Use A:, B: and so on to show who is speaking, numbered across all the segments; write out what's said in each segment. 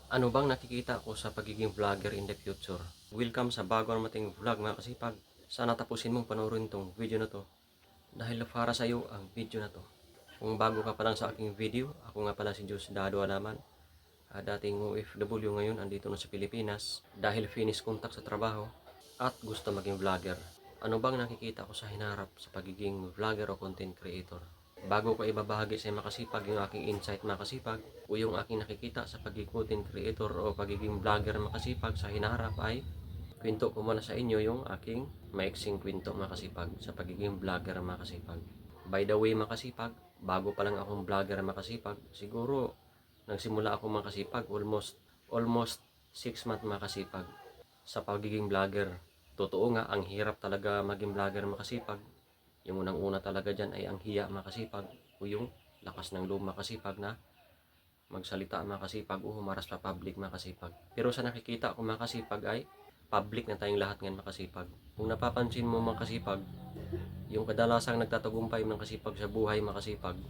A: Ano bang nakikita ko sa pagiging vlogger in the future? Welcome sa bago nating vlog mga kasipag. Sana tapusin mong panoorin tong video na to dahil para sa iyo ang video na to. Kung bago ka pa lang sa aking video, ako nga pala si Diyos Dado Alaman. Dating OFW ngayon andito na sa Pilipinas dahil finish contact sa trabaho at gusto maging vlogger. Ano bang nakikita ko sa hinarap sa pagiging vlogger o content creator? Bago ko ibabahagi sa makasipag yung aking insight makasipag o yung aking nakikita sa pagiging content creator o pagiging vlogger makasipag sa hinaharap ay kwento ko muna sa inyo yung aking maiksing kwento makasipag sa pagiging vlogger makasipag. By the way makasipag, bago pa lang akong vlogger makasipag, siguro nagsimula ako makasipag almost 6 months makasipag sa pagiging vlogger. Totoo nga, ang hirap talaga maging vlogger makasipag. Yung unang-una talaga dyan ay ang hiya makasipag o yung lakas ng loob makasipag na magsalita makasipag o humaras sa public makasipag. Pero sa nakikita ko makasipag ay public na tayong lahat ngayon makasipag. Kung napapansin mo makasipag, yung kadalasang nagtatagumpay makasipag sa buhay makasipag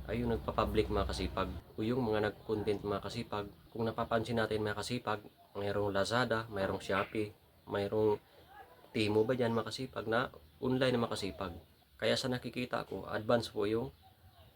A: ay yung nagpa-public makasipag o yung mga nag-content makasipag. Kung napapansin natin makasipag, mayroong Lazada, mayroong Shopee, mayroong Timo ba dyan makasipag na online na makasipag. Kaya sa nakikita ko, advance po yung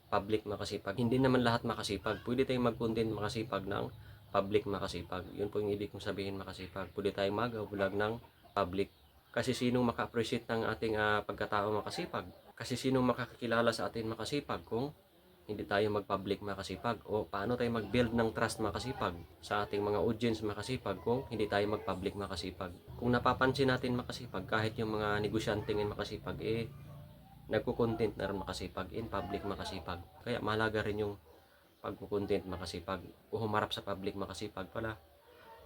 A: public makasipag. Hindi naman lahat makasipag. Pwede tayong mag-content makasipag ng public makasipag. Yun po yung ibig kong sabihin makasipag. Pwede tayong mag-vlog ng public. Kasi sinong maka-appreciate ng ating pagkatao makasipag? Kasi sinong makakakilala sa atin makasipag kung hindi tayo mag-public makasipag? O paano tayo mag-build ng trust makasipag sa ating mga audience makasipag kung hindi tayo mag-public makasipag? Kung napapansin natin makasipag, kahit yung mga negosyante ng makasipag, nagko-content na rin makasipag, in public makasipag. Kaya mahalaga rin yung pagko-content makasipag o humarap sa public makasipag pala.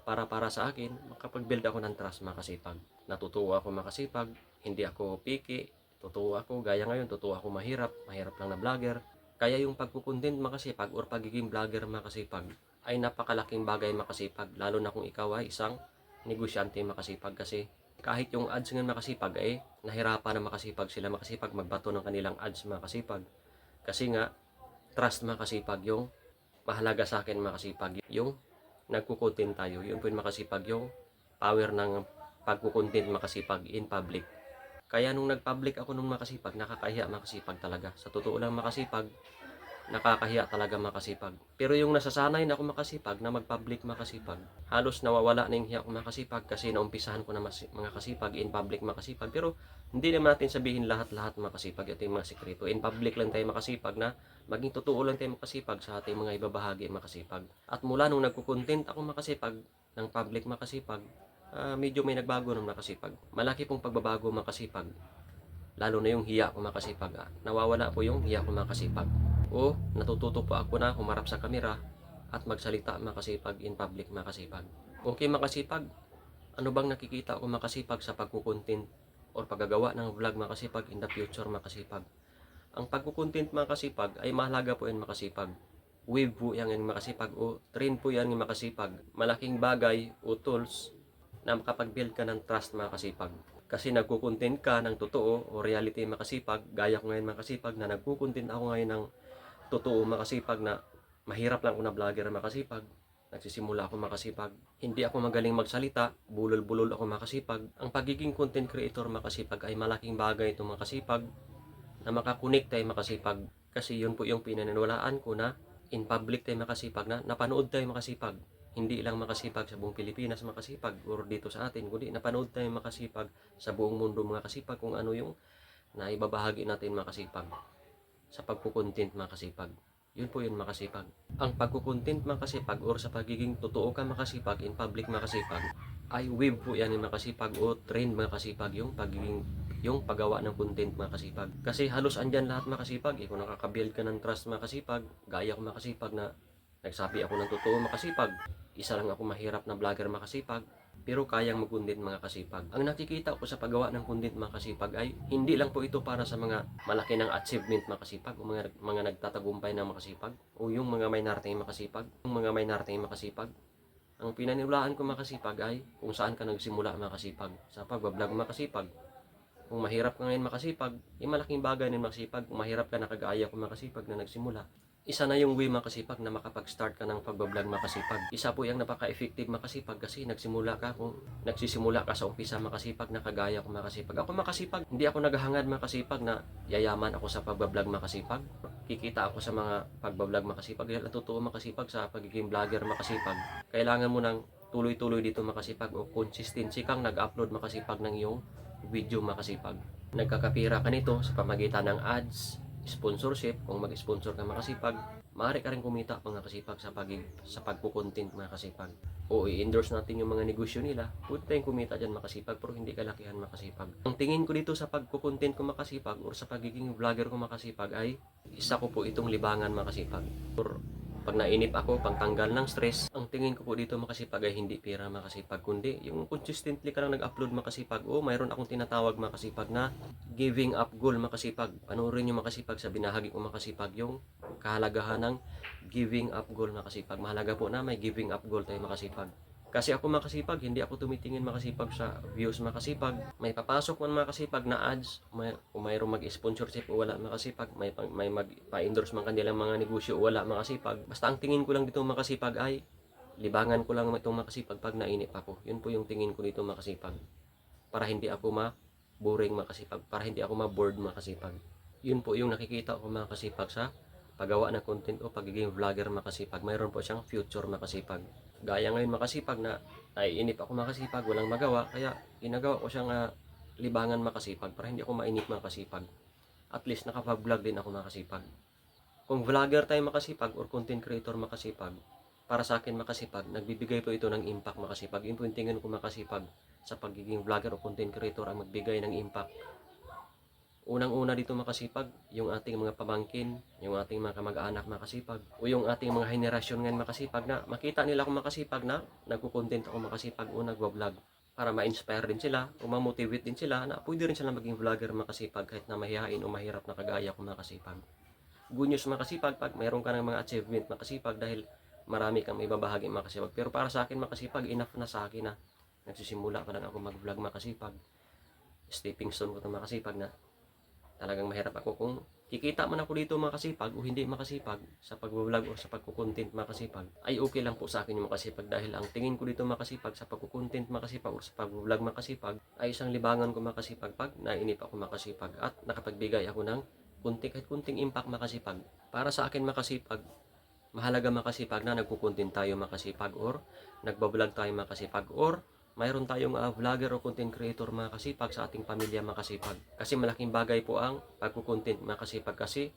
A: Para sa akin, makapag-build ako ng trust makasipag. Natutuwa ako makasipag, hindi ako picky, totoo ako, gaya ngayon, totoo ako mahirap lang na vlogger. Kaya yung pagkukontent makasipag or pagiging vlogger makasipag ay napakalaking bagay makasipag, lalo na kung ikaw ay isang negosyante makasipag. Kasi kahit yung ads nga makasipag ay nahirapan na makasipag sila makasipag magbato ng kanilang ads makasipag. Kasi nga, trust makasipag yung mahalaga sa akin makasipag. Yung nagkukontent tayo, yun po yung makasipag yung power ng pagkukontent makasipag in public. Kaya nung nag-public ako nung makasipag, nakakahiya makasipag talaga. Sa totoo lang makasipag, nakakahiya talaga makasipag. Pero yung nasasanay na ako makasipag, na mag-public makasipag, halos nawawala na yung hiya ko makasipag kasi naumpisahan ko na mga kasipag, in public makasipag. Pero hindi naman natin sabihin lahat-lahat makasipag, ito yung mga sikreto. In public lang tayo makasipag na maging totoo lang tayo makasipag sa ating mga ibabahagi makasipag. At mula nung nagkukontent ako makasipag, ng public makasipag, medyo may nagbago ng makasipag. Malaki pong pagbabago makasipag. Lalo na yung hiya ko makasipag. Nawawala po yung hiya ko makasipag. O natututo po ako na humarap sa kamera at magsalita makasipag in public makasipag. Okay makasipag, ano bang nakikita ko makasipag sa pagkukontent or paggagawa ng vlog makasipag in the future makasipag? Ang pagkukontent makasipag ay mahalaga po yan makasipag. Wave po yan yung makasipag o trend po yan yung makasipag. Malaking bagay o tools na makapag-build ka ng trust makasipag. Kasi nagkukontent ka ng totoo o reality makasipag, gaya ko ngayon makasipag na nagkukontent ako ngayon ng totoo makasipag na mahirap lang ako na vlogger makasipag. Nagsisimula ako makasipag. Hindi ako magaling magsalita, bulol-bulol ako makasipag. Ang pagiging content creator makasipag ay malaking bagay ito makasipag na makakunik tayo makasipag. Kasi yun po yung pinaniniwalaan ko na in public tayo makasipag na napanood tayo makasipag. Hindi lang makasipag sa buong Pilipinas makasipag or dito sa atin, kundi napanood tayo makasipag sa buong mundo makasipag kung ano yung naibabahagi natin makasipag sa pagkukontent makasipag. Yun po yun makasipag. Ang pagkukontent makasipag or sa pagiging totoo ka makasipag in public makasipag ay wave po yan yung makasipag o trend makasipag yung pagiging yung paggawa ng content makasipag. Kasi halos andyan lahat makasipag. Kung nakaka-build ka ng trust makasipag, gaya ko makasipag na nagsabi ako ng totoo makasipag. Isa lang ako mahirap na vlogger makasipag, pero kayang mag-content mga kasipag. Ang nakikita ko sa paggawa ng content mga kasipag ay hindi lang po ito para sa mga malaki ng achievement mga kasipag o mga nagtatagumpay ng makasipag o yung mga may narating makasipag. Yung mga may narating makasipag. Ang pinaniwalaan ko makasipag ay kung saan ka nagsimula makasipag. Sa pag-vlog makasipag. Kung mahirap ka ngayon makasipag, malaking bagay ng makasipag. Kung mahirap ka na kagaya ko makasipag na nagsimula, Isa na yung way makasipag na makapag-start ka ng pagbablog makasipag. Isa po yung napaka-effective makasipag kasi nagsisimula ka sa umpisa makasipag na kagaya ko makasipag. Ako makasipag, hindi ako naghahangad makasipag na yayaman ako sa pagbablog makasipag. Kikita ako sa mga pagbablog makasipag. Dahil totoo makasipag sa pagiging vlogger makasipag. Kailangan mo ng tuloy-tuloy dito makasipag o consistency kang nag-upload makasipag ng iyong video makasipag. Nagkakapira ka nito sa pamagitan ng ads, sponsorship. Kung mag-sponsor ka makasipag, maaari ka rin kumita mga kasipag sa pagpo-content mga kasipag. O i-endorse natin yung mga negosyo nila, pwede tayong kumita dyan makasipag, pero hindi kalakihan makasipag. Ang tingin ko dito sa pagpo-content ko makasipag or sa pagiging vlogger ko makasipag ay isa ko po itong libangan makasipag. Or pag nainip ako, pangtanggal ng stress, ang tingin ko po dito makasipag ay hindi pera makasipag, kundi yung consistently ka lang nag-upload makasipag. O mayroon akong tinatawag makasipag na giving up goal makasipag. Panoorin nyo makasipag sa binahagi ko makasipag yung kahalagahan ng giving up goal makasipag. Mahalaga po na may giving up goal tayo makasipag. Kasi ako makasipag, hindi ako tumitingin makasipag sa views makasipag. May papasok man makasipag na ads, kung mayroong mag-sponsorship o wala makasipag, may magpa-endorse man kanilang mga negosyo o wala makasipag. Basta ang tingin ko lang dito makasipag ay libangan ko lang itong makasipag pag nainip ako. Yun po yung tingin ko dito makasipag. Para hindi ako boring makasipag, para hindi ako ma-bored makasipag. Yun po yung nakikita ko makasipag sa paggawa ng content o pagiging vlogger makasipag. Mayroon po siyang future makasipag. Gaya ngayon makasipag na naiinip ako makasipag, walang magawa, kaya ginagawa ko siyang libangan makasipag para hindi ako mainip makasipag. At least nakapag-vlog din ako makasipag. Kung vlogger tayo makasipag or content creator makasipag, para sa akin makasipag, nagbibigay po ito ng impact makasipag. Yun po yung tingin ko makasipag sa pagiging vlogger o content creator ang magbigay ng impact. Unang-una dito makasipag, yung ating mga pamangkin, yung ating mga kamag-anak makasipag, o yung ating mga henerasyon ngayon makasipag na makita nila ako makasipag na nagko-content ako makasipag o nagwa-vlog. Para ma-inspire din sila o ma-motivate din sila na pwede rin sila maging vlogger makasipag kahit na mahihain o mahirap na kagaya ko makasipag. Good news makasipag pag mayroon ka ng mga achievement makasipag dahil marami kang may babahagi makasipag. Pero para sa akin makasipag, enough na sa akin na nagsisimula pa lang ako mag-vlog makasipag. Stepping stone ko ito makasipag na talagang mahirap ako kung kikita man ako dito makasipag o hindi makasipag sa pag-vlog o sa pagko-content makasipag, ay okay lang po sa akin yung makasipag dahil ang tingin ko dito makasipag sa pagko-content makasipag o sa pag-vlog makasipag ay isang libangan ko makasipag pag nainip ako makasipag at nakapagbigay ako ng kahit kunting impact makasipag. Para sa akin makasipag, mahalaga makasipag na nagko-content tayo makasipag or nagba-vlog tayo makasipag or mayroon tayong vlogger o content creator makasipag sa ating pamilya makasipag. Kasi malaking bagay po ang pagko-content makasipag kasi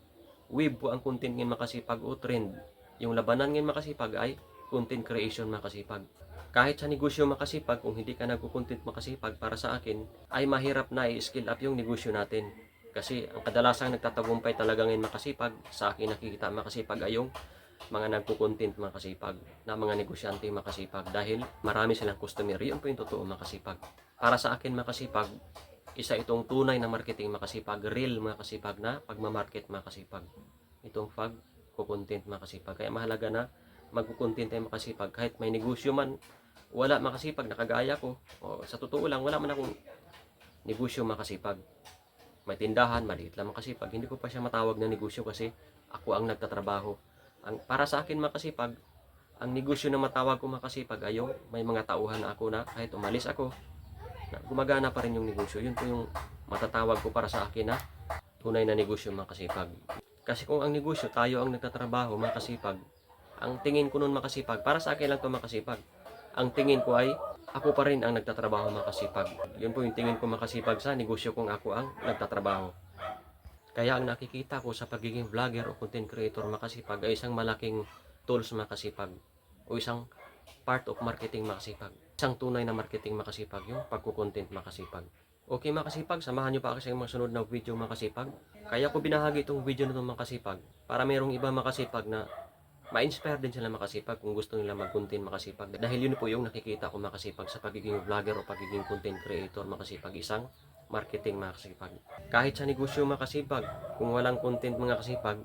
A: wave po ang content ngayon makasipag o trend. Yung labanan ngayon makasipag ay content creation makasipag. Kahit sa negosyo makasipag, kung hindi ka nagko-content makasipag, para sa akin ay mahirap na i-skill up yung negosyo natin. Kasi ang kadalasang nagtatagumpay talaga ngayon makasipag, sa akin nakikita makasipag ay yung mga nagko-content makasipag na mga negosyante makasipag dahil marami silang customer. Yun po yung totoo makasipag. Para sa akin makasipag, isa itong tunay na marketing makasipag, real makasipag na pagmamarket makasipag. Itong pag-content makasipag. Kaya mahalaga na magko-content tayo makasipag kahit may negosyo man wala makasipag nakagaya ko. O, sa totoo lang wala man akong negosyo makasipag. May tindahan, maliit lang makasipag. Hindi ko pa siya matawag na negosyo kasi ako ang nagtatrabaho. Para sa akin makasipag, ang negosyo na matawag ko makasipag ay yung may mga tauhan na ako na kahit umalis ako, na gumagana pa rin yung negosyo. Yun po yung matatawag ko para sa akin na tunay na negosyo makasipag. Kasi kung ang negosyo, tayo ang nagtatrabaho makasipag, ang tingin ko nun makasipag, para sa akin lang to makasipag. Ang tingin ko ay ako pa rin ang nagtatrabaho makasipag. Yun po yung tingin ko makasipag sa negosyo kung ako ang nagtatrabaho. Kaya ang nakikita ko sa pagiging vlogger o content creator makasipag ay isang malaking tools makasipag o isang part of marketing makasipag. Isang tunay na marketing makasipag yung pagko-content makasipag. Okay makasipag, samahan nyo pa ako sa mga sunod na video makasipag. Kaya ko binahagi itong video na itong makasipag para mayroong iba makasipag na ma-inspire din sila makasipag kung gusto nila mag-content makasipag. Dahil yun po yung nakikita ko makasipag sa pagiging vlogger o pagiging content creator makasipag, isang marketing makasipag. Kahit sa negosyo makasipag, kung walang content mga kasipag,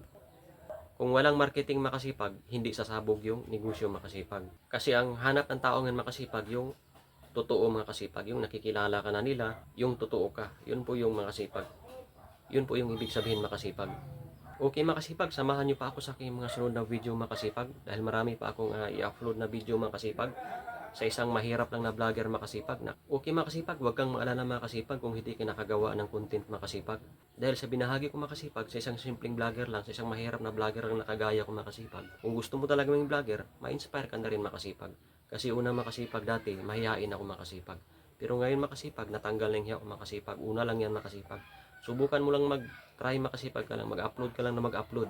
A: kung walang marketing makasipag, hindi sasabog yung negosyo makasipag. Kasi ang hanap ng tao ng makasipag, yung totoo mga kasipag, yung nakikilala ka na nila, yung totoo ka. Yun po yung makasipag. Yun po yung ibig sabihin makasipag. Okay makasipag, samahan nyo pa ako sa aking mga sunod na video makasipag dahil marami pa akong i-upload na video makasipag sa isang mahirap lang na vlogger makasipag. Na okay makasipag, huwag kang maalala makasipag kung hindi ka nakagawa ng content makasipag. Dahil sa binahagi ko makasipag sa isang simpleng vlogger lang, sa isang mahirap na vlogger lang nakagaya ko makasipag. Kung gusto mo talaga maging vlogger, ma-inspire ka na rin makasipag. Kasi una makasipag dati, mahihain ako makasipag. Pero ngayon makasipag, natanggal na yung hiya ko makasipag. Una lang yan makasipag. Subukan mo lang mag-try makasipag ka lang, mag-upload ka lang na mag-upload.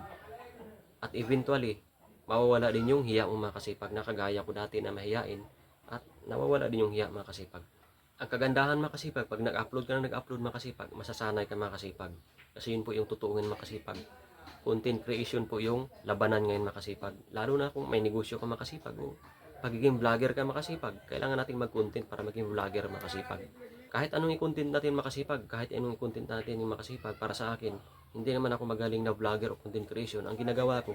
A: At eventually, mawawala din yung hiya mo makasipag na kagaya ko dati na mahihain at nawawala din yung hiya makasipag. Ang kagandahan makasipag, pag nag-upload ka na nag-upload makasipag, masasanay ka makasipag. Kasi yun po yung tutuungin makasipag. Content creation po yung labanan ngayon makasipag. Lalo na kung may negosyo ka makasipag o pagiging vlogger ka makasipag, kailangan natin mag-content para maging vlogger makasipag. Kahit anong i-content natin makasipag, kahit anong i-content natin yung makasipag, para sa akin, hindi naman ako magaling na vlogger o content creation. Ang ginagawa ko,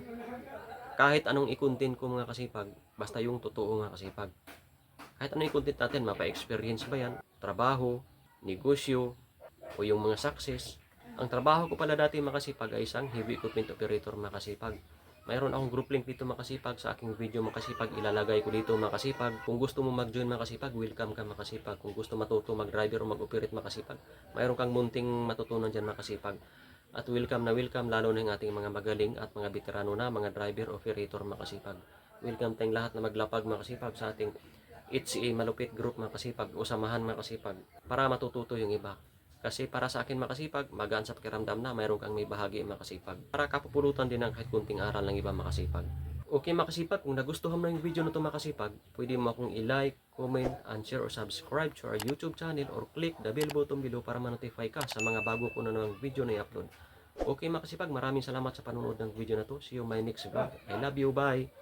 A: kahit anong i-content ko mga kasipag, basta yung totoo mga kasipag. Kahit anong i-content natin, mapa-experience ba yan, trabaho, negosyo, o yung mga success. Ang trabaho ko pala dati makasipag ay isang heavy equipment operator makasipag. Mayroon akong group link dito makasipag sa aking video makasipag, ilalagay ko dito makasipag. Kung gusto mo mag-join makasipag, welcome ka makasipag. Kung gusto matuto mag-driver o mag-operate makasipag, mayroon kang munting matutunan dyan makasipag. At welcome na welcome, lalo na yung ating mga magaling at mga veterano na mga driver operator makasipag. Welcome tayong lahat na maglapag makasipag sa ating HCA Malupit Group makasipag o samahan makasipag para matututo yung iba. Kasi para sa akin makasipag, magaan sa pakiramdam na mayroon kang may bahagi makasipag. Para kapupulutan din ng kahit kunting aral ng iba makasipag. Okay makasipag, kung nagustuhan mo yung video na ito makasipag, pwede mo akong i-like, comment, and share or subscribe to our YouTube channel or click the bell button below para ma-notify ka sa mga bago ko na ng video na i-upload. Okay makasipag, maraming salamat sa panonood ng video na to. See you my next vlog. I love you, bye!